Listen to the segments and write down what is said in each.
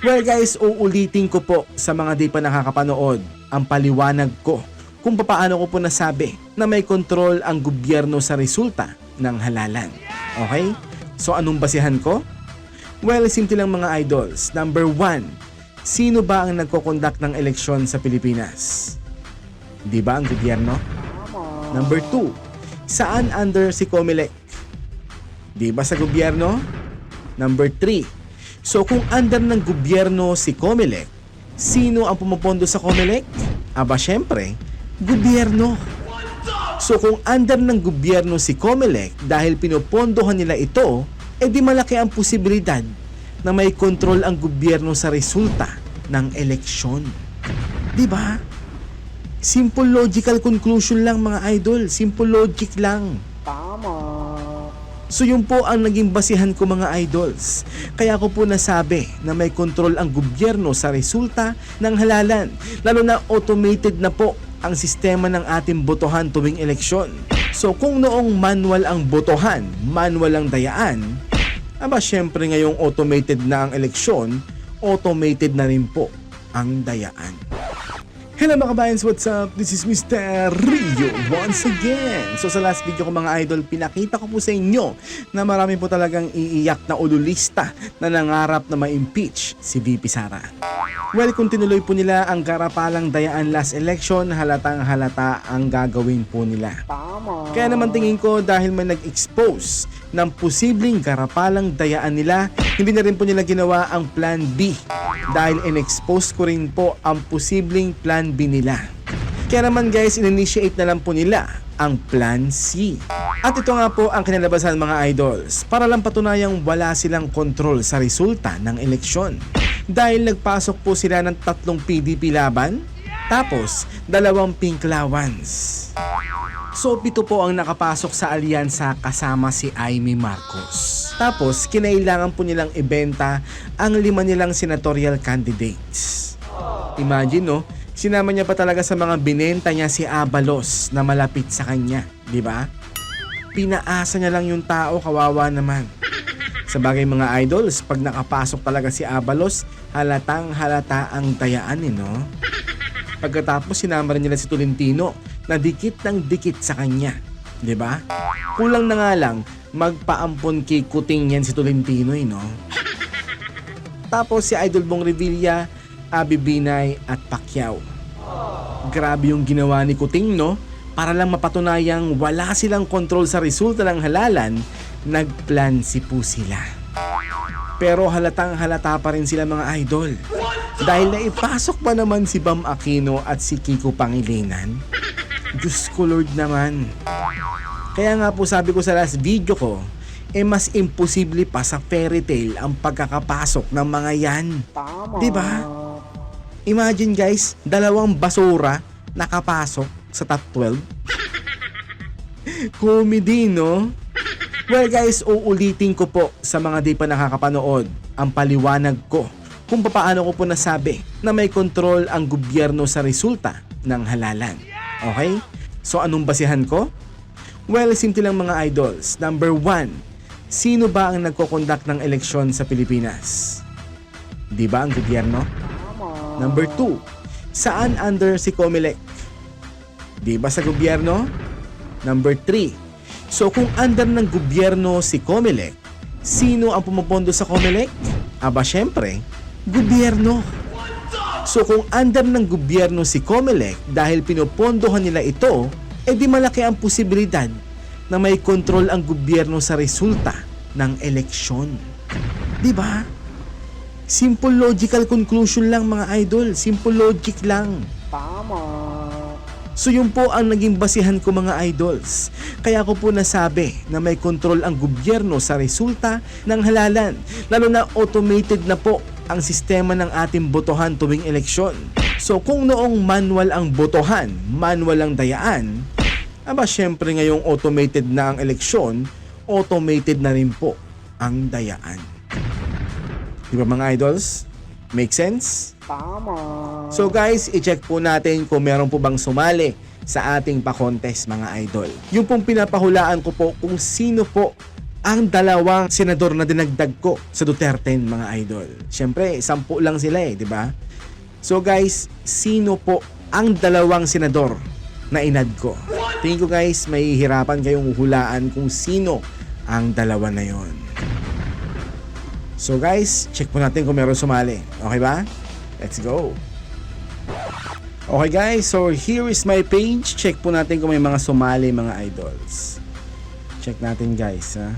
Well guys, uulitin ko po sa mga di pa nakakapanood ang paliwanag ko kung paano ko po nasabi na may kontrol ang gobyerno sa resulta ng halalan. Okay? So anong basihan ko? Well, simple lang mga idols. Number 1, sino ba ang nagko-conduct ng eleksyon sa Pilipinas? Di ba ang gobyerno? Number 2, saan under si Comelec? Di ba sa gobyerno? Number 3, so kung under ng gobyerno si Comelec, sino ang pumupondo sa Comelec? Aba syempre, gobyerno. So kung under ng gobyerno si Comelec dahil pinupondohan nila ito, edi malaki ang posibilidad na may kontrol ang gobyerno sa resulta ng eleksyon. Di ba? Simple logical conclusion lang mga idol, simple logic lang. So yun po ang naging basihan ko mga idols. Kaya ko po nasabi na may kontrol ang gobyerno sa resulta ng halalan. Lalo na automated na po ang sistema ng ating botohan tuwing eleksyon. So kung noong manual ang botohan, manual ang dayaan, aba syempre ngayong automated na ang eleksyon, automated na rin po ang dayaan. Hello mga kabayans, what's up? This is Mr. Rio once again. So sa last video ko mga idol, pinakita ko po sa inyo na marami po talagang iiyak na ululista na nangarap na ma-impeach si VP Sara. Well, kung tinuloy po nila ang karapalang dayaan last election, halatang halata ang gagawin po nila. Kaya naman tingin ko dahil may nag-expose ng posibleng karapalang dayaan nila, hindi na rin po nila ginawa ang plan B dahil in-expose ko rin po ang posibleng plan B nila. Kaya naman guys, in-initiate na lang po nila ang plan C. At ito nga po ang kinalabasan mga idols para lang patunayang wala silang kontrol sa resulta ng eleksyon. Dahil nagpasok po sila ng 3 PDP laban, tapos 2 pink lawans. So 7 po ang nakapasok sa alyansa kasama si Amy Marcos. Tapos kinailangan po nilang ibenta ang 5 nilang senatorial candidates. Imagine no, sinama niya pa talaga sa mga binenta niya si Abalos na malapit sa kanya, di ba? Pinaasa niya lang yung tao, kawawa naman. Sa bagay mga idols, pag nakapasok talaga si Abalos, halatang halata ang dayaan no? Pagkatapos sinama rin nila si Tolentino na dikit ng dikit sa kanya, di ba? Kulang na nga lang magpaampon kay Kuting yan si Tolentino no? Tapos si Idol Bong Revilla, Abby Binay at Pacquiao. Grabe yung ginawa ni Kuting no? Para lang mapatunayang wala silang kontrol sa resulta ng halalan, nagplan si po sila. Pero halatang halata pa rin sila mga idol. Dahil naipasok pa naman si Bam Aquino at si Kiko Pangilinan. Diyos ko Lord naman. Kaya nga po sabi ko sa last video ko, mas imposible pa sa fairy tale ang pagkakapasok ng mga yan. Diba? Imagine guys, 2 basura nakapasok sa top 12. Comedy no? Well guys, uulitin ko po sa mga di pa nakakapanood ang paliwanag ko kung paano ko po nasabi na may kontrol ang gobyerno sa resulta ng halalan. Okay? So anong basihan ko? Well, simple lang mga idols. Number 1, sino ba ang nagko-conduct ng eleksyon sa Pilipinas? Di ba ang gobyerno? Number 2, saan under si Comelec? Di ba sa gobyerno? Number 3, so kung under ng gobyerno si Comelec, sino ang pumupondo sa Comelec? Aba syempre, gobyerno. So kung under ng gobyerno si Comelec dahil pinupondohan nila ito, edi malaki ang posibilidad na may kontrol ang gobyerno sa resulta ng eleksyon. Di ba? Simple logical conclusion lang mga idol, simple logic lang. So yun po ang naging basihan ko mga idols. Kaya ko po nasabi na may kontrol ang gobyerno sa resulta ng halalan. Lalo na automated na po ang sistema ng ating botohan tuwing eleksyon. So kung noong manual ang botohan, manual ang dayaan, aba syempre ngayong automated na ang eleksyon, automated na rin po ang dayaan. Di ba mga idols? Make sense? So guys, i-check po natin kung meron po bang sumali sa ating pa-contest mga idol. Yung pong pinapahulaan ko po kung sino po ang dalawang senador na dinagdag ko sa Duterte, mga idol. Siyempre, 10 lang sila di ba? So guys, sino po ang dalawang senador na inad ko? Tingin ko guys, may hirapan kayong hulaan kung sino ang dalawa na yon. So guys, check po natin kung meron sumali. Okay ba? Let's go. Okay guys, so here is my page. Check po natin kung may mga sumali, mga idols. Check natin guys, ha.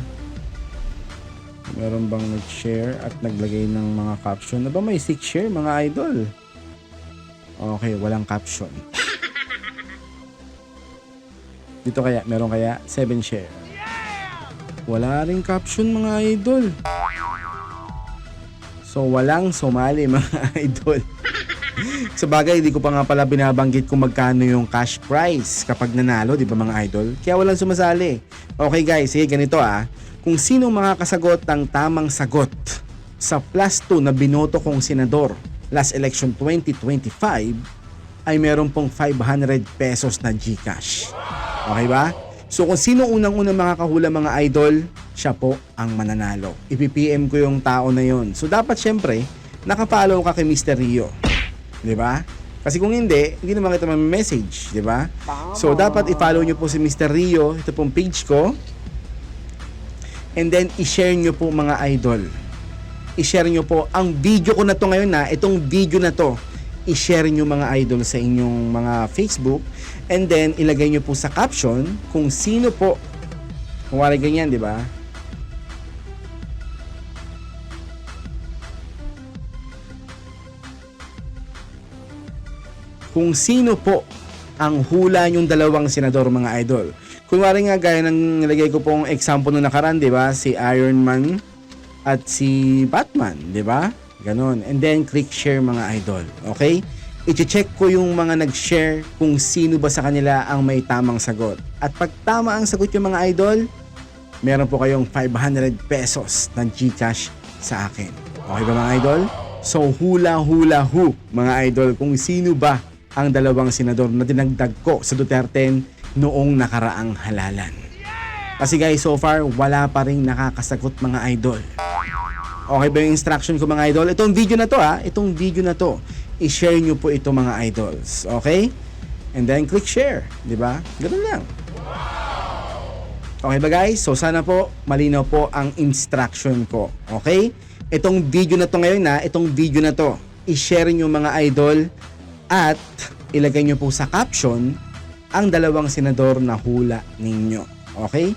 Meron bang nag-share at naglagay ng mga caption? Aba, may 6 share, mga idol. Okay, walang caption. Dito kaya, meron kaya 7 share. Wala ring caption, mga idol. So, walang sumali, mga idol. Sa bagay, hindi ko pa nga pala binabanggit kung magkano yung cash prize kapag nanalo, di ba mga idol? Kaya walang sumasali. Okay guys, sige ganito Kung sino makakasagot ng tamang sagot sa +2 na binoto kong senador last election 2025 ay meron pong 500 pesos na GCash. Okay ba? So kung sino unang-unang makakahula, mga idol, siya po ang mananalo. Ipi-PM ko yung tao na yon. So dapat syempre, nakapollow ka kay Mr. Rio. 'Di ba? Kasi kung hindi naman kita mag-message, 'di ba? So dapat i-follow niyo po si Mr. Rio, ito pong page ko. And then i-share niyo po, mga idol. I-share niyo po ang video ko na to ngayon itong video na to. I-share niyo, mga idol, sa inyong mga Facebook, and then ilagay niyo po sa caption kung sino po. Kung wala ganyan, 'di ba? Kung sino po ang hula yung dalawang senador, mga idol. Kunwari nga, gaya ng nilagay ko pong example nung nakaraan, di ba? Si Iron Man at si Batman, di ba? Ganon. And then, click share, mga idol. Okay? I-check ko yung mga nag-share kung sino ba sa kanila ang may tamang sagot. At pag tama ang sagot yung mga idol, meron po kayong 500 pesos na GCash sa akin. Okay ba, mga idol? So, hula-hula hu, mga idol, kung sino ba ang dalawang senador na dinagdag ko sa Duterte noong nakaraang halalan. Kasi guys, so far, wala pa rin nakakasagot, mga idol. Okay ba yung instruction ko, mga idol? Itong video na to, itong video na to, i-share nyo po ito, mga idols. Okay? And then, click share. Diba? Ganun lang. Okay ba, guys? So, sana po, malinaw po ang instruction ko. Okay? Itong video na to ngayon, itong video na to, i-share nyo, mga idol, at ilagay nyo po sa caption ang dalawang senador na hula ninyo. Okay?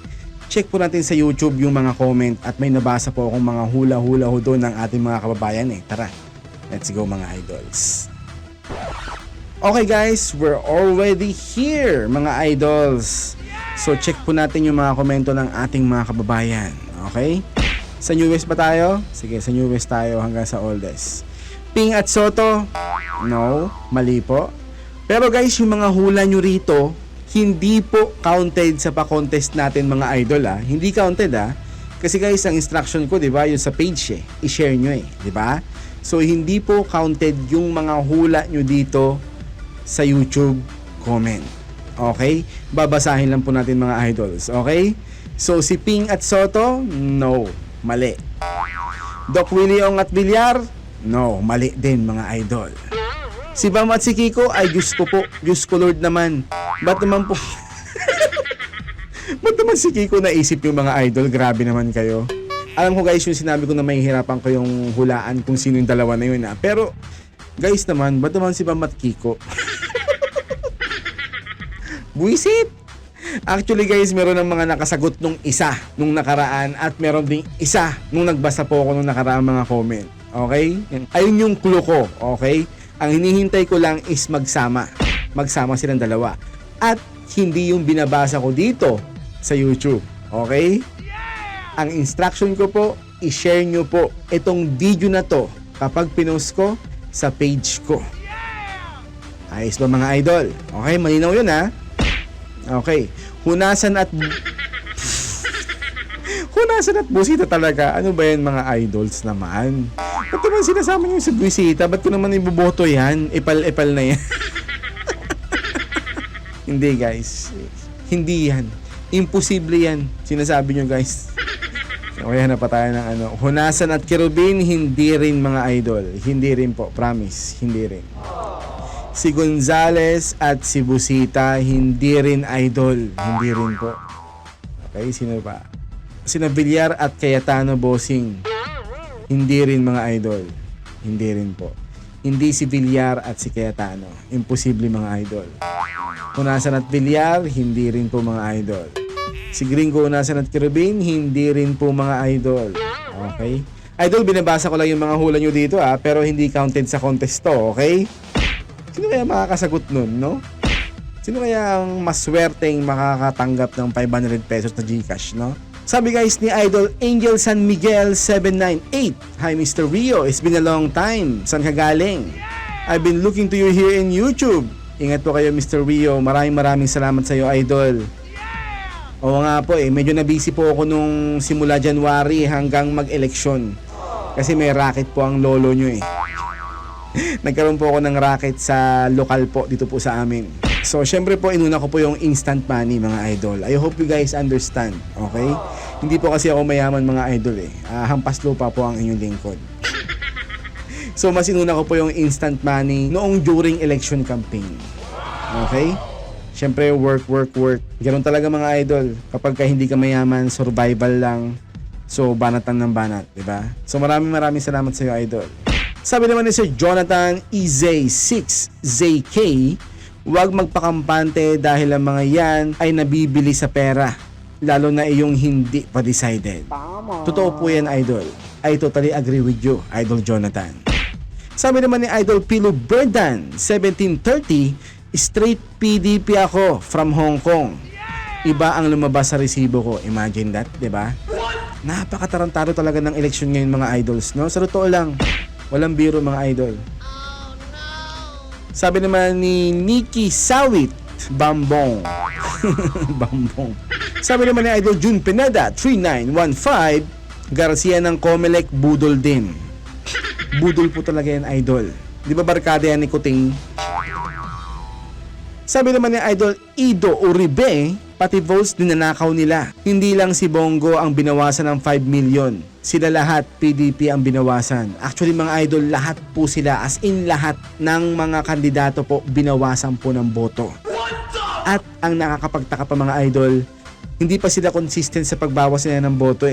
Check po natin sa YouTube yung mga comment at may nabasa po akong mga hula-hula ho doon ng ating mga kababayan Tara, let's go, mga idols. Okay guys, we're already here, mga idols. So check po natin yung mga komento ng ating mga kababayan. Okay? Sa newest ba tayo? Sige, sa newest tayo hanggang sa oldest. Ping at Soto? No, mali po. Pero guys, yung mga hula nyo rito, hindi po counted sa pa-contest natin, mga idol Hindi counted Kasi guys, ang instruction ko, 'di ba, yung sa page i-share nyo 'di ba? So hindi po counted yung mga hula nyo dito sa YouTube comment. Okay? Babasahin lang po natin, mga idols. Okay? So si Ping at Soto, no, mali. Doc Willie Ong at Villar, no, mali din, mga idol. Si Bam at si Kiko, ay Diyos ko po, Diyos ko Lord naman. Ba't naman po? Ba't naman si Kiko naisip yung mga idol? Grabe naman kayo. Alam ko guys, yung sinabi ko na may hirapan ko yung hulaan kung sino yung dalawa na yun Pero guys naman, ba't naman si Bam at Kiko? Buisit! Actually guys, meron ng mga nakasagot nung isa nung nakaraan at meron ding isa nung nagbasa po ako nung nakaraan, mga comment. Okay? Ayun yung clue ko. Okay? Ang hinihintay ko lang is magsama silang dalawa. At hindi yung binabasa ko dito sa YouTube. Okay? Ang instruction ko po, i-share nyo po itong video na to kapag pinost ko sa page ko. Ayos ba, mga idol? Okay, malinaw yun Okay. Hunasan at busita talaga. Ano ba yan, mga idols naman? Ba't naman sinasama nyo sa busita? Ba't ko naman iboboto yan? Ipal-ipal na yan. Hindi guys. Hindi yan. Imposible yan. Sinasabi nyo guys. Kaya na pa tayo ng ano. Hunasan at Kirubin, hindi rin mga idol. Hindi rin po, promise. Hindi rin. Si Gonzales at si Busita, hindi rin idol. Hindi rin po. Okay, sino pa? Sina Villar at Cayetano Bossing, hindi rin mga idol. Hindi rin po. Hindi si Villar at si Cayetano. Imposible mga idol. Hunasan at Villar, hindi rin po mga idol. Si Gringo Hunasan at Kirubin, hindi rin po mga idol. Okay? Idol, binabasa ko lang yung mga hula nyo dito pero hindi counted sa contest to, okay? Sino kaya makakasagot nun, no? Sino kaya ang maswerteng makakatanggap ng 500 pesos na Gcash, no? Sabi guys ni Idol Angel San Miguel 798, "Hi Mr. Rio, it's been a long time. Saan ka galing? I've been looking to you here in YouTube." Ingat po kayo Mr. Rio. Maraming salamat sa iyo, Idol. Oo nga po medyo na-busy po ako nung simula January hanggang mag-eleksyon. Kasi may racket po ang lolo nyo Nagkaroon po ako ng racket sa lokal po dito po sa amin. So syempre po inuna ko po yung instant money mga idol. I hope you guys understand, okay? Hindi po kasi ako mayaman mga idol hampas lupa po ang inyong lingkod. So mas inuna ko po yung instant money noong during election campaign. Okay? Syempre work. Ganoon talaga mga idol. Kapag ka hindi ka mayaman, survival lang. So banatan ng banat, di ba? So maraming salamat sa iyo idol. Sabi naman ni Sir Jonathan EZ6ZK, "Huwag magpakampante dahil ang mga yan ay nabibili sa pera, lalo na iyong hindi pa decided." Totoo po yan idol. I totally agree with you, Idol Jonathan. Sabi naman ni Idol Pilo Berdan 1730, "Straight PDP ako from Hong Kong. Iba ang lumabas sa resibo ko." Imagine that, di ba? Napakatarantado talaga ng eleksyon ngayon mga idols, no? Sa totoo lang, walang biro mga idol. Sabi naman ni Nikki Sawit, "Bambong." Bambong. Sabi naman ni Idol June Pineda 3915, "Garcia ng Comelec, budol din." Budol po talaga yan idol. Di ba barkada yan ni Kuting? Sabi naman ni Idol Ido Uribe, "Pati votes dinanakaw nila. Hindi lang si Bongo ang binawasan ng 5 million. Sila lahat, PDP ang binawasan." Actually mga idol, lahat po sila, as in lahat ng mga kandidato po, binawasan po ng boto. At ang nakakapagtaka pa mga idol, hindi pa sila consistent sa pagbawas nila ng boto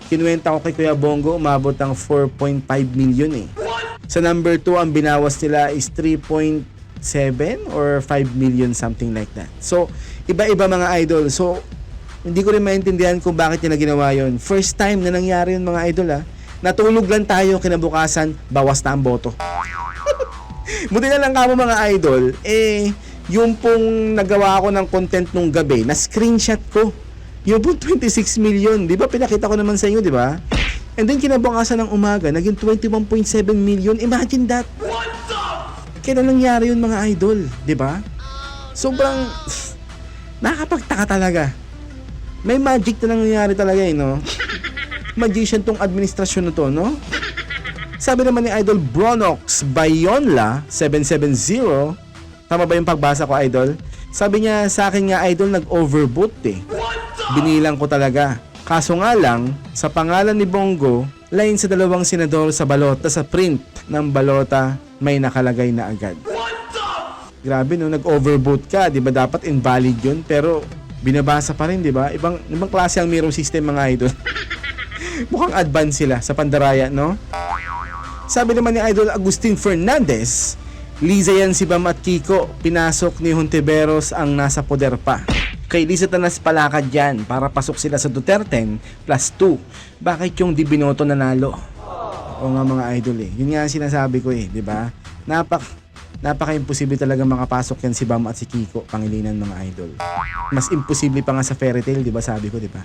Kinuwenta ko kay Kuya Bongo, umabot ng 4.5 million Sa number 2, ang binawas nila is 3.7 or 5 million, something like that. So, iba-iba mga idol. So, hindi ko rin maintindihan kung bakit nila ginawa yun. First time na nangyari yun mga idol Natulog lang tayo, kinabukasan, bawas na ang boto. Buti na lang kamo mga idol, yung pong nagawa ko ng content nung gabi, na screenshot ko. Yung pong 26 million, di ba? Pinakita ko naman sa inyo, di ba? And then kinabukasan ng umaga, naging 21.7 million. Imagine that. Kailan nangyari yun mga idol, di ba? Sobrang nakakapagtaka talaga. May magic na nangyayari talaga no? Magician tong administrasyon na to, no? Sabi naman ni Idol Bronox Bayonla 770, tama ba yung pagbasa ko idol? Sabi niya sa akin nga idol, nag-overvote Binilang ko talaga. Kaso nga lang, sa pangalan ni Bongo, line sa 2 senador sa balota, sa print ng balota, may nakalagay na agad. Grabe no, nag-overvote ka, di ba dapat invalid yun? Pero binabasa pa rin, di ba? Ibang klase ang mirror system mga idol. Mukhang advance sila sa pandaraya, no? Sabi naman ni Idol Agustin Fernandez, "Liza yan si Bam at Kiko, pinasok ni Hontiveros ang nasa poder pa. Kay Liza Tanas palakad yan para pasok sila sa Duterte plus 2. Bakit yung di binoto nanalo?" O nga mga idol Yun nga sinasabi ko di ba? Napaka-imposible talaga makapasok yan si Bam at si Kiko, Pangilinan mga idol. Mas imposible pa nga sa fairy tale, di ba sabi ko, di ba?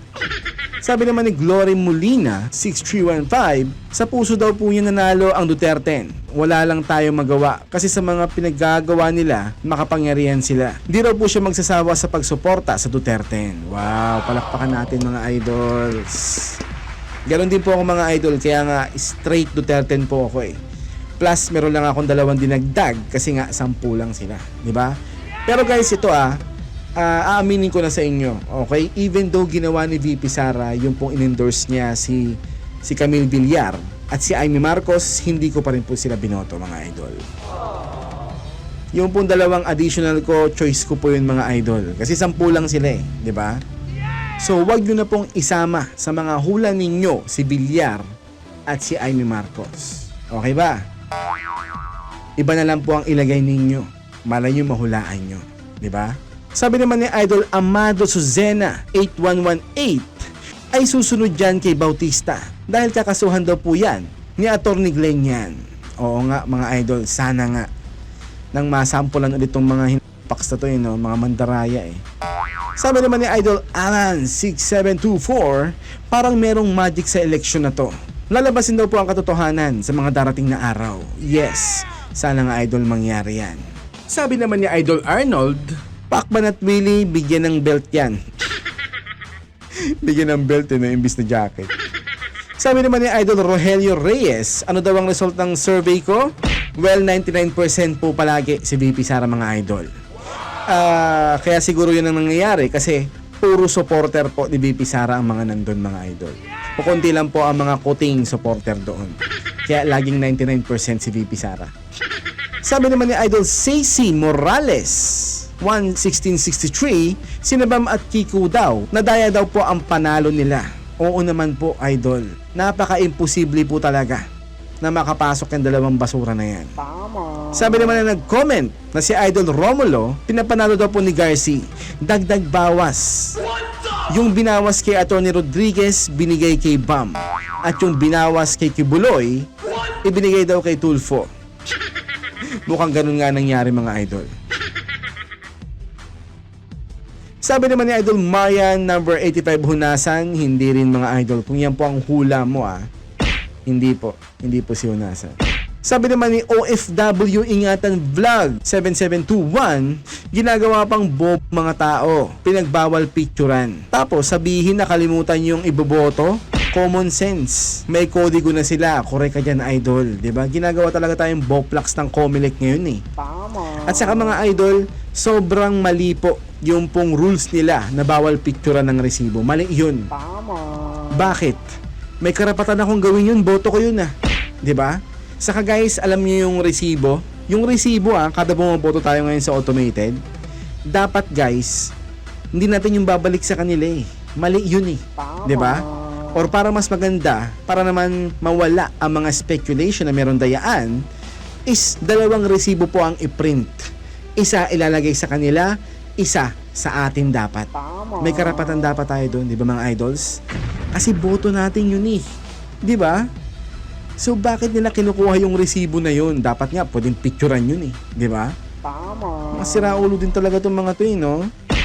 Sabi naman ni Glory Molina 6315, "Sa puso daw po niya nanalo ang Duterte. Wala lang tayo magawa kasi sa mga pinaggagawa nila, makapangyarihan sila. Hindi raw po siya magsasawa sa pagsuporta sa Duterte." Wow, palakpakan natin mga idols. Ganon din po ako mga idol, kaya nga straight Duterte po ako Plus meron lang akong 2 dinagdag kasi nga 10 lang sila, di ba? Pero guys, ito aaminin ko na sa inyo, okay? Even though ginawa ni VP Sara yung pong in-endorse niya si Camille Villar at si Amy Marcos, hindi ko pa rin po sila binoto, mga idol. Yung pong dalawang additional ko, choice ko po yun, mga idol. Kasi 10 lang sila di ba? So, wag nyo na pong isama sa mga hula ninyo si Villar at si Amy Marcos. Okay ba? Iba na lang po ang ilagay ninyo. Malay nyo mahulaan nyo. Di ba? Sabi naman ni Idol Amado Suzena 8118 ay susunod dyan kay Bautista dahil kakasuhan daw po yan ni Atty. Glenn yan. Oo nga, mga idol, sana nga nang masampulan ulit itong mga hinapaks na to, mga mandaraya Sabi naman ni Idol Alan 6724, parang merong magic sa eleksyon na to. Lalabasin daw po ang katotohanan sa mga darating na araw. Yes, sana nga idol mangyari yan. Sabi naman ni Idol Arnold, Pacman at Willie, bigyan ng belt yan. Bigyan ng belt imbis na jacket. Sabi naman ni Idol Rogelio Reyes, ano daw ang result ng survey ko? Well, 99% po palagi si VP Sara, mga idol. Kaya siguro yun ang nangyayari kasi puro supporter po ni VP Sara ang mga nandun, mga idol. Kukunti lang po ang mga kuting supporter doon. Kaya laging 99% si VP Sara. Sabi naman ni Idol Ceci Morales, 1663, sinabam at Kiko daw, nadaya daw po ang panalo nila. Oo naman po, idol. Napaka-imposible po talaga na makapasok yung dalawang basura na yan. Tama. Sabi naman na nag-comment na si Idol Romulo, pinapanalo daw po ni Garci. Dagdag bawas. Yung binawas kay Atty. Rodriguez, binigay kay Bam. At yung binawas kay Kibuloy, ibinigay daw kay Tulfo. Mukhang ganun nga nangyari, mga idol. Sabi naman ni Idol Marian number 85 Hunasan, hindi rin, mga idol. Kung yan po ang hula mo hindi po si Hunasan. Sabi naman ni OFW Ingatan Vlog 7721, ginagawa pang bob mga tao, pinagbawal picturean. Tapos sabihin na kalimutan yung iboboto. Common sense. May kodigo na sila. Correct ka dyan, idol. Diba? Ginagawa talaga tayong boplax ng Comelec ngayon Tama. At saka, mga idol, sobrang mali po yung pong rules nila na bawal picturean ng resibo. Mali yun. Tama. Bakit? May karapatan akong gawin yun. Boto ko yun Diba? Saka guys, alam niyo yung resibo. Yung resibo kada bumaboto tayo ngayon sa automated, dapat guys, hindi natin yung babalik sa kanila Mali yun Tama. Diba? Or para mas maganda, para naman mawala ang mga speculation na meron dayaan, is 2 resibo po ang i-print. Isa ilalagay sa kanila, isa sa atin dapat. Tama. May karapatan dapat tayo doon, di ba, mga idols? Kasi boto natin yun di ba? So bakit nila kinukuha yung resibo na yun? Dapat nga pwedeng picturean yun di ba? Tama. Masira ulo din talaga itong mga to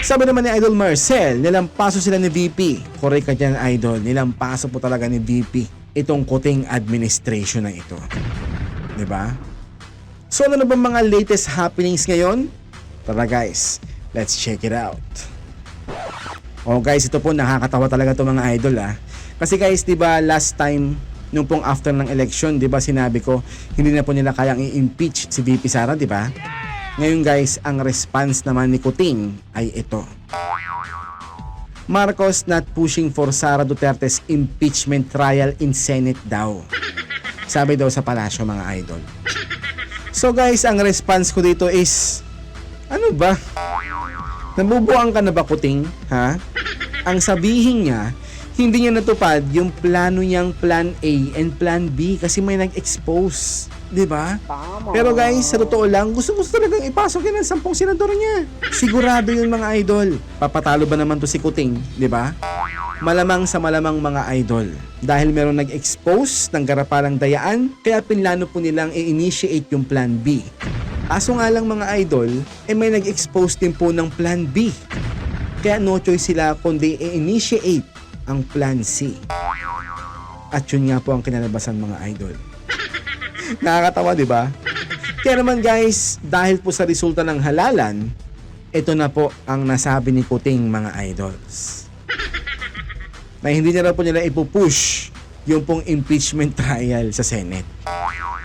Sabi naman ni Idol Marcel, nilampaso sila ni VP. Correct ka dyan, idol. Nilampaso po talaga ni VP itong kuting administration na ito. Diba? So ano na ba mga latest happenings ngayon? Tara guys, let's check it out. Oh guys, ito po nakakatawa talaga itong mga idol Kasi guys, diba last time, nung pong after ng election, diba sinabi ko, hindi na po nila kayang i-impeach si VP Sara, diba? Ngayon guys, ang response naman ni Kuting ay ito. Marcos not pushing for Sara Duterte's impeachment trial in Senate daw. Sabi daw sa palasyo, mga idol. So guys, ang response ko dito is, ano ba? Nabubuang ka na ba, Kuting? Ang sabihin niya, hindi niya natupad yung plano niyang plan A and plan B kasi may nag-expose. Diba? Tama. Pero guys, sa totoo lang, gusto talagang ipasok yan ang 10 senador niya. Sigurado yun, mga idol. Papatalo ba naman to si Kuting? Diba? Malamang sa malamang, mga idol. Dahil meron nag-expose ng garapalang dayaan, kaya pinlano po nilang i-initiate yung plan B. Aso nga lang, mga idol, may nag-expose din po ng plan B. Kaya no choice sila kundi i-initiate ang plan C. At yun nga po ang kinalabasan, mga idol. Nakakatawa, di ba? Kaya naman guys, dahil po sa resulta ng halalan, ito na po ang nasabi ni Kuting, mga idols. Na hindi na po nila ipupush yung pong impeachment trial sa Senate.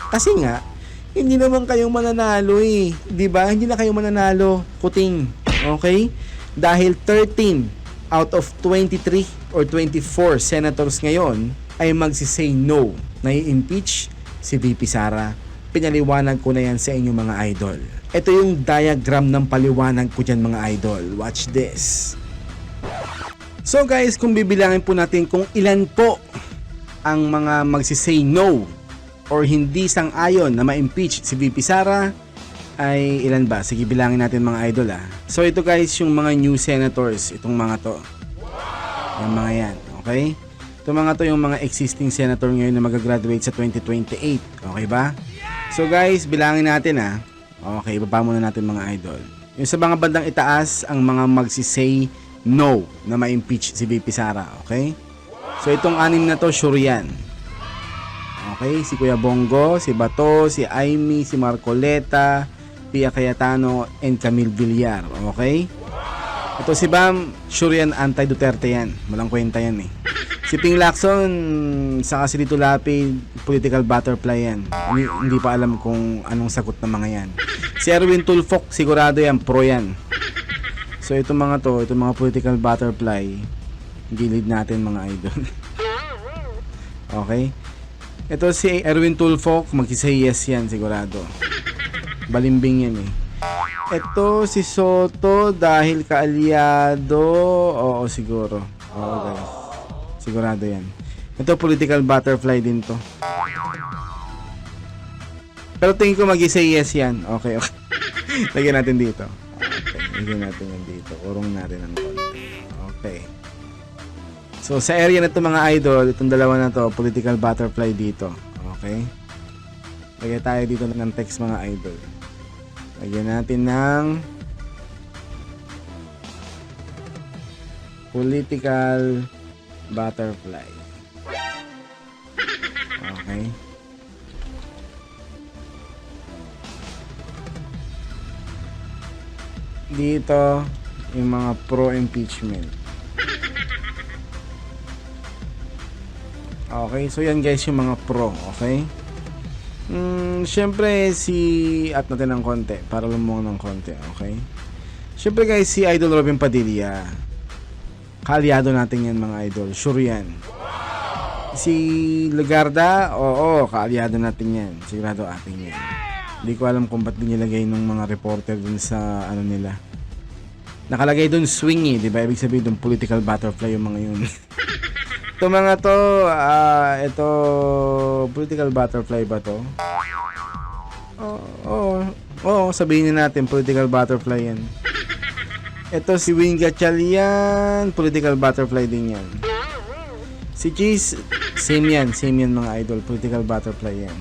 Kasi nga, hindi naman kayong mananalo di ba? Hindi na kayo mananalo, Kuting. Okay? Dahil 13 out of 23 or 24 senators ngayon ay magsisay no na i-impeach si VP Sara. Pinaliwanag ko na yan sa inyo mga idol. Ito yung diagram ng paliwanag ko dyan mga idol. Watch this. So guys, kung bibilangin po natin kung ilan po ang mga magsisay no or hindi sang-ayon na ma-impeach si VP Sara, ay ilan ba? Sige, bilangin natin mga idol So ito guys, yung mga new senators, itong mga to. Yung mga yan, okay? Itong mga to yung mga existing senator ngayon na mag-graduate sa 2028. Okay ba? So guys, bilangin natin Okay, baba muna natin mga idol. Yung sa mga bandang itaas, ang mga magsisay no na ma-impeach si VP Sara. Okay? So itong anim na to, sure yan. Okay, si Kuya Bongo, si Bato, si Aimee, si Marcoleta, Pia Cayetano, and Camille Villar. Okay? Ito si Bam, sure yan, anti-Duterte yan. Walang kwenta yan Si Ping Lacson, saka si Lito Lapid, political butterfly yan. Hindi pa alam kung anong sagot ng mga yan. Si Erwin Tulfo, sigurado yan, pro yan. So itong mga to, itong mga political butterfly, gilid natin mga idol. Okay? Ito si Erwin Tulfo, magsisay yes yan, sigurado. Balimbing yan Ito si Soto, dahil kaalyado, oo siguro. Oo guys, sigurado yan. Ito political butterfly din to. Pero tingin ko mag-say yes yan. Okay, okay. Lagyan natin dito. Okay, lagyan natin yan dito. Urong natin ng konti. Okay. So sa area na to mga idol, itong dalawa na to, political butterfly dito. Okay. Lagyan tayo dito ng text mga idol. Lagyan natin ng political butterfly. Okay. Dito yung mga pro-impeachment. Okay, so yan guys yung mga pro, okay? Syempre at natin ng konti para lumong ng konti, okay? Syempre guys, si Idol Robin Padilla, kaalyado natin yan mga idol, sure yan. Si Legarda, oo, kaalyado natin yan, sigurado atin yan. Hindi ko alam kung ba't dinilagay ng mga reporter dun sa ano nila. Nakalagay dun swingy, di ba? Ibig sabihin dun political butterfly yung mga yun. Ito mga to, ito political butterfly ba to? Oo, sabihin natin political butterfly yan. Ito si Wing Gatchalian, political butterfly din yan. Si Cheese, same yan mga idol, political butterfly yan.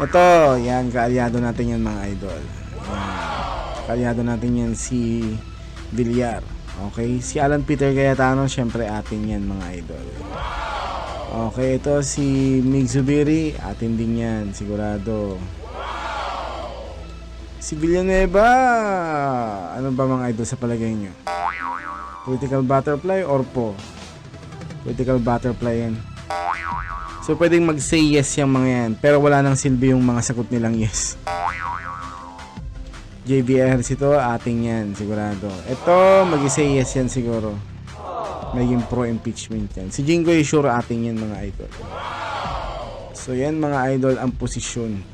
Ito, yan, kaalyado natin yan mga idol. Yan. Kaalyado natin yan si Villar. Okay, si Alan Peter Cayetano, syempre atin yan mga idol. Okay, ito si Mig Zubiri, atin din yan, sigurado. Si Villanueva, ano ba mga idol sa palagay nyo? Political butterfly or po? Political butterfly yan. So pwedeng mag-say yes yung mga yan, pero wala nang silbi yung mga sagot nilang yes. JBRC to, ating yan, sigurado. Ito, mag-say yes yan siguro. Maging pro-impeachment yan. Si Jinggoy, sure ating yan mga idol. So yan mga idol ang posisyon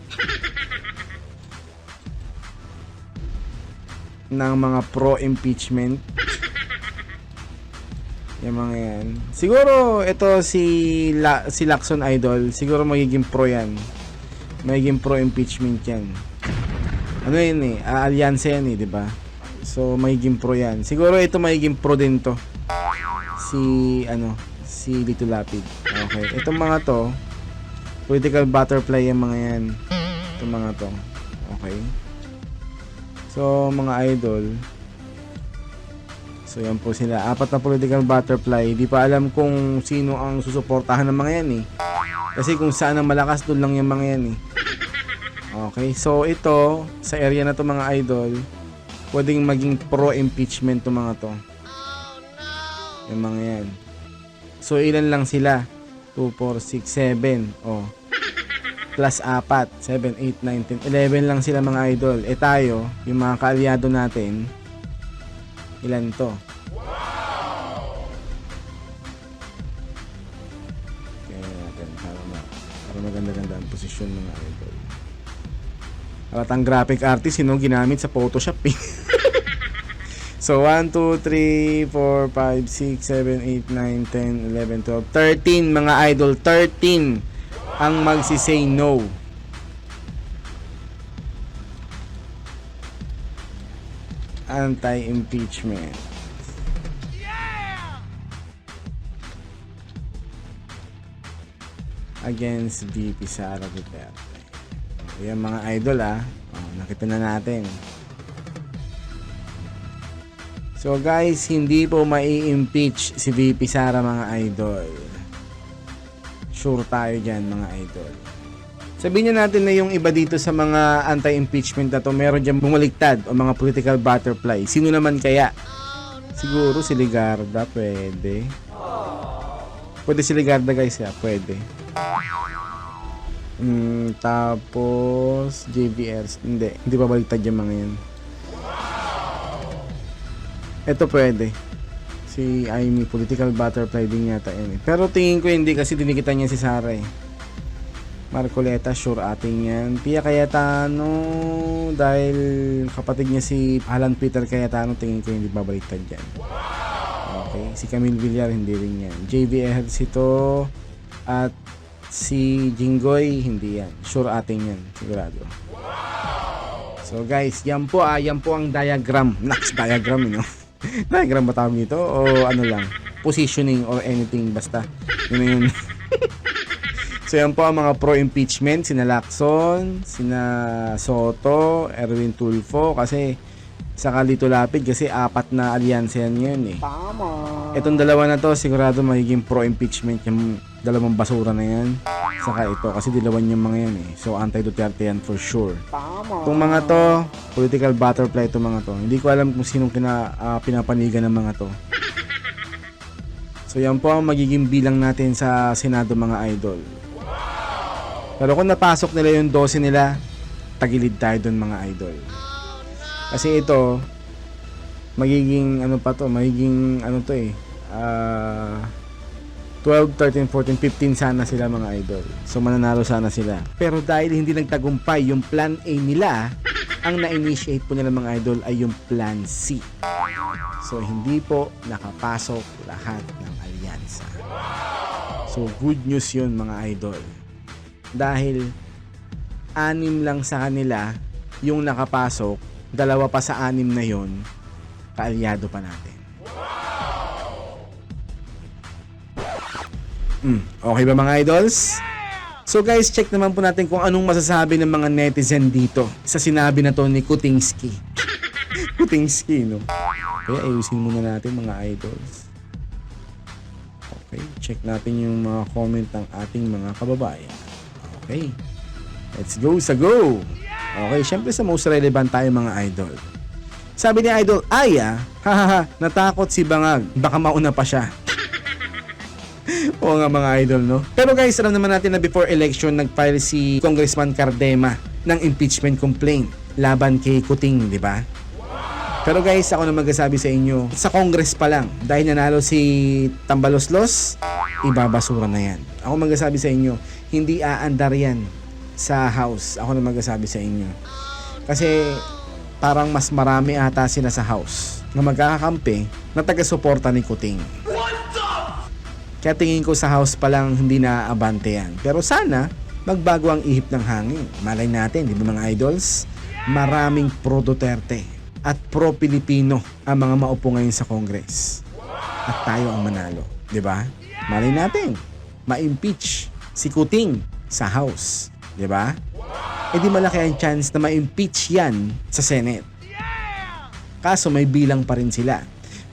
ng mga pro-impeachment. Yung mga yan. Siguro ito si Lacson idol, siguro magiging pro yan. Magiging pro-impeachment yan. Ano yun alyansa yan di ba? So magiging pro yan. Siguro ito magiging pro din to. Si Lito Lapid. Okay. Itong mga to, political butterfly yung mga yan. Itong mga to. Okay. So mga idol, so yan po sila. 4 na political butterfly. Di pa alam kung sino ang susuportahan ng mga yan Kasi kung saan ang malakas, doon lang yung mga yan Okay, so ito, sa area na to mga idol, pwedeng maging pro-impeachment to mga to. Yung mga yan. So ilan lang sila? 2, 4, 6, 7. Plus 4, 7, 8, 9, 10, 11 lang sila mga idol. Tayo, yung mga kaalyado natin, ilan to? posisyon mga idol. Alatang graphic artist, ginamit sa Photoshop eh. So, 1, 2, 3, 4, 5, 6, 7, 8, 9, 10, 11, 12, 13 mga idol. 13 ang magsisay no. Anti-impeachment. Against VP Sara Duterte. Ayan mga idol nakita na natin. So guys, hindi po mai-impeach si VP Sara mga idol. Sure tayo dyan mga idol. Sabihin na natin na yung iba dito sa mga anti-impeachment na to, meron dyan bumaliktad o mga political butterfly. Sino naman kaya? Siguro si Ligarda, pwede. Pwede si Ligarda guys pwede. Tapos JVRs, hindi pa baliktad yung mga yan. Ito pwede. Si Amy, political butterfly din yata yan. Pero tingin ko hindi kasi dinikita niya si Sara Marcoleta, sure ating yan. Pia Cayetano, dahil kapatid niya si Alan Peter Cayetano, tingin ko hindi babaliktad dyan. Okay, si Camille Villar, hindi rin yan. JVRs ito, at si Jinggoy, hindi yan. Sure ating yan, sigurado. So guys, yan po ang diagram. Next diagram, diagram ba tawag nito? O ano lang, positioning or anything, basta. Yun na yun. So yan po ang mga pro-impeachment, sina Lacson, sina Soto, Erwin Tulfo, kasi saka Lito Lapid, kasi 4 na alyansa yan ngayon Tama. Itong dalawa na to, sigurado magiging pro-impeachment yung dalawang basura na yan. Saka ito, kasi dilawan yung mga yan So anti-Duterte yan for sure. Tama. Itong mga to, political butterfly itong mga to. Hindi ko alam kung sinong pinapanigan ng mga to. So yan po ang magiging bilang natin sa Senado mga idol. Pero kung napasok nila yung 12 nila, tagilid tayo dun mga idol. Kasi ito, magiging 12 13, 14, 15 sana sila mga idol. So mananalo sana sila. Pero dahil hindi nagtagumpay yung plan A nila, ang na-initiate po nila mga idol ay yung plan C. So hindi po nakapasok lahat ng alyansa. So good news yun mga idol. Dahil 6 lang sa kanila yung nakapasok, 2 pa sa 6 na yon, kaalyado pa natin. Okay ba mga idols? So guys, check naman po natin kung anong masasabi ng mga netizen dito sa sinabi na to ni Kutingsky. Kutingsky, Kaya ayusin muna natin mga idols. Okay, check natin yung mga comment ng ating mga kababayan. Okay, let's go sa go. Okay, syempre sa most relevant tayo mga idol. Sabi ni Idol Aya, natakot si Bangag, baka mauna pa siya. Oo nga mga idol, Pero guys, alam naman natin na before election, nag-file si Congressman Cardema ng impeachment complaint laban kay Kuting, di ba? Pero guys, ako na magsasabi sa inyo, sa Congress pa lang, dahil nanalo si Tambaloslos, ibabasura na yan. Ako magsasabi sa inyo, hindi aandar yan sa House. Ako na magsasabi sa inyo. Kasi parang mas marami ata sila sa House na magkakakampi na taga-suporta ni Kuting. Kaya tingin ko sa House pa lang hindi naaabante yan. Pero sana magbago ang ihip ng hangin. Malay natin, di ba mga idols? Maraming pro-Duterte at pro-Pilipino ang mga maupo ngayon sa Congress. At tayo ang manalo. Di ba? Malay natin, ma-impeach si Kuting sa House. Di ba? E di malaki ang chance na ma-impeach yan sa Senate. Kaso may bilang pa rin sila.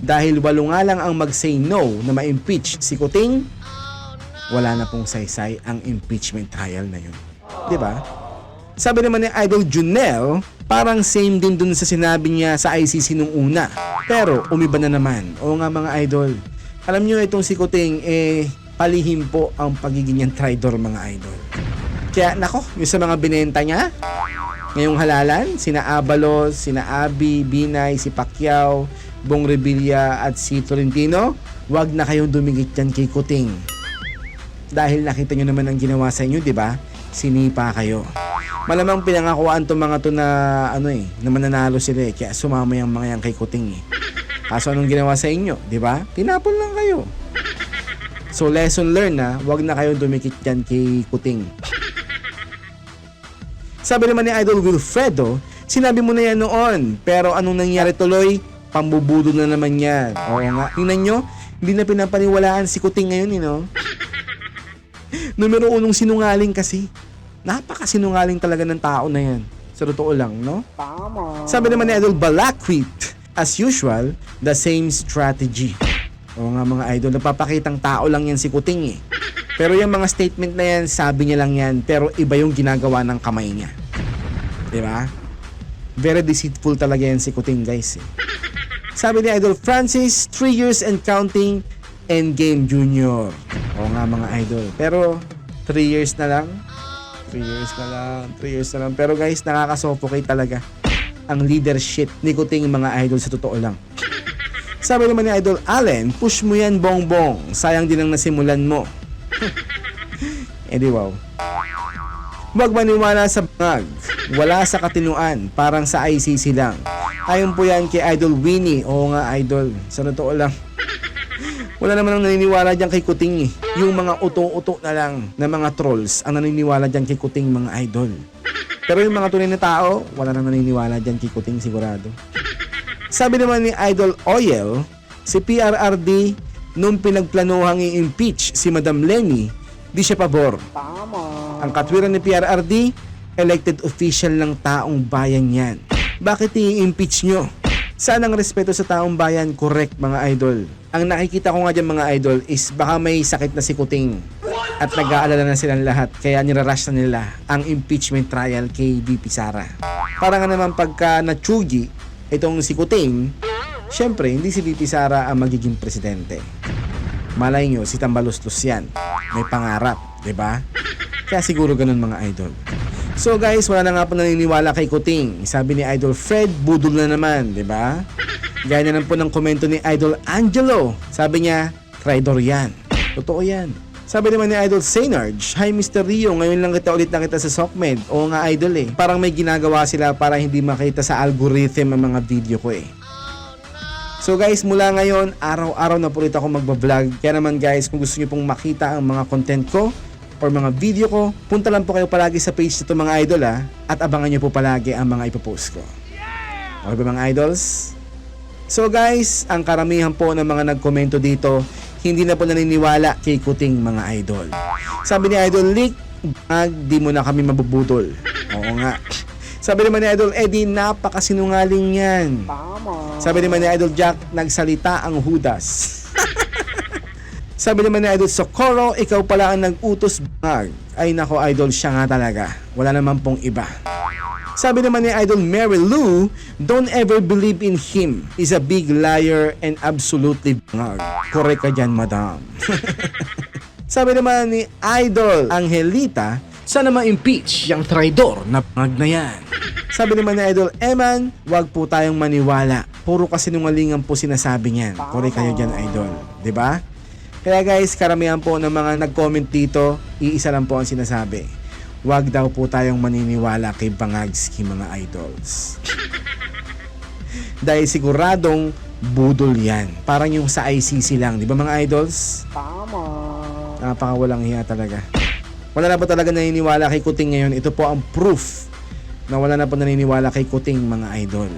Dahil 8 nga lang ang mag-say no na ma-impeach si Kuting, wala na pong saysay ang impeachment trial na yun. Di ba? Sabi naman ni Idol Junel, parang same din dun sa sinabi niya sa ICC nung una. Pero umiba na naman. Oo nga mga idol. Alam nyo itong si Kuting, palihim po ang pagiging niyang traitor mga idol. Kaya nako, yung sa mga binenta niya, ngayong halalan, sina Abalos, sina Abi, Binay, si Pacquiao, Bong Revilla at si Tolentino, wag na kayong dumingit dyan kay Kuting. Dahil nakita nyo naman ang ginawa sa inyo, di ba? sinipa kayo. Malamang pinangakuan to mga to na na mananalo sila kaya sumama yung mga yan kay Kuting Kaso anong ginawa sa inyo, di ba? Tinapon lang kayo. So lesson learned na, wag na kayong dumikit dyan kay Kuting. Sabi naman ni Idol Wilfredo, sinabi mo na yan noon, pero anong nangyari tuloy? Pambubudo na naman yan. Oo nga, tingnan nyo, hindi na pinapaniwalaan si Kuting ngayon, Numero 1 sinungaling kasi. Napakasinungaling talaga ng tao na yan. Sa totoo lang, no? Tama. Sabi naman ni Idol Balakwit, as usual, the same strategy. Oo nga mga idol, napapakitang tao lang yan si Kuting Pero yung mga statement na yan, sabi niya lang yan, pero iba yung ginagawa ng kamay niya. Diba? Very deceitful talaga yan si Kuting, guys. Sabi ni Idol Francis, 3 years and counting, Endgame Junior. Oo nga mga idol. Pero 3 years na lang. 3 years na lang. Pero guys, nakaka-suffocate talaga ang leadership ni Kuting mga idol sa totoo lang. Sabi naman ni Idol Allen, push mo yan bongbong. Sayang din ang nasimulan mo. Wow. Huwag maniwala sa bangag. Wala sa katinuan. Parang sa ICC lang. Ayon po yan kay Idol Winnie. Oo nga idol. Sa totoo lang. Wala naman ang naniniwala dyan kay Kuting Yung mga uto-uto na lang na mga trolls ang naniniwala dyan kay Kuting mga idol. Pero yung mga tunay na tao, wala nang naniniwala dyan kay Kuting sigurado. Sabi naman ni Idol Oil, si PRRD nung pinagplanuhang i-impeach si Madam Lenny, di siya pabor. Tama. Ang katwiran ni PRRD, elected official ng taong bayan yan. Bakit i-impeach nyo? Saan ang respeto sa taong bayan? Correct mga idol. Ang nakikita ko nga dyan mga idol is baka may sakit na si Kuting at nag-aalala na silang lahat kaya nirarush na nila ang impeachment trial kay VP Sara. Para nga naman pagka natsugi itong si Kuting, syempre hindi si VP Sara ang magiging presidente. Malay nyo, si Tambaluslos yan. May pangarap, diba? Kaya siguro ganun mga idol. So guys, wala na nga po naniniwala kay Kuting. Sabi ni Idol Fred, budol na naman, diba? Gaya na lang po ng komento ni Idol Angelo. Sabi niya, traitor yan. Totoo yan. Sabi naman ni Idol Saynarge, hi Mr. Rio, ngayon lang kita ulit nakita sa SOCMED. Oo nga idol Parang may ginagawa sila para hindi makita sa algorithm ang mga video ko So guys, mula ngayon, araw-araw na po ulit ako magbablog. Kaya naman guys, kung gusto niyo pong makita ang mga content ko or mga video ko, punta lang po kayo palagi sa page nito mga idol at abangan niyo po palagi ang mga ipopost ko. Okay ba mga idols? So guys, ang karamihan po ng mga nagkomento dito, hindi na po naniniwala kay Kuting mga idol. Sabi ni Idol Lick, di mo na kami mabubudol. Oo nga. Sabi naman ni Idol Eddie, napakasinungaling yan. Sabi naman ni Idol Jack, nagsalita ang Judas. Sabi naman ni Idol Socorro, ikaw pala ang nag-utos bangag. Ay nako idol, siya nga talaga. Wala naman pong iba. Sabi naman ni Idol Mary Lou, don't ever believe in him. He's a big liar and absolutely bangag. Correct ka dyan, madam. Sabi naman ni Idol Angelita, sana ma-impeach yung traidor na bangag na yan. Sabi naman ni Idol Eman, wag po tayong maniwala. Puro kasinungalingan po sinasabi niyan. Correct kayo dyan, idol. 'Di ba? Kaya guys, karamihan po ng mga nag-comment dito, iisa lang po ang sinasabi. Wag daw po tayong maniniwala kay Bangagski mga idols. Dahil siguradong budol yan. Parang yung sa ICC lang, di ba mga idols? Tama. Napakawalang hiya talaga. Wala na po talaga naniniwala kay Kuting ngayon. Ito po ang proof na wala na po naniniwala kay Kuting mga idol.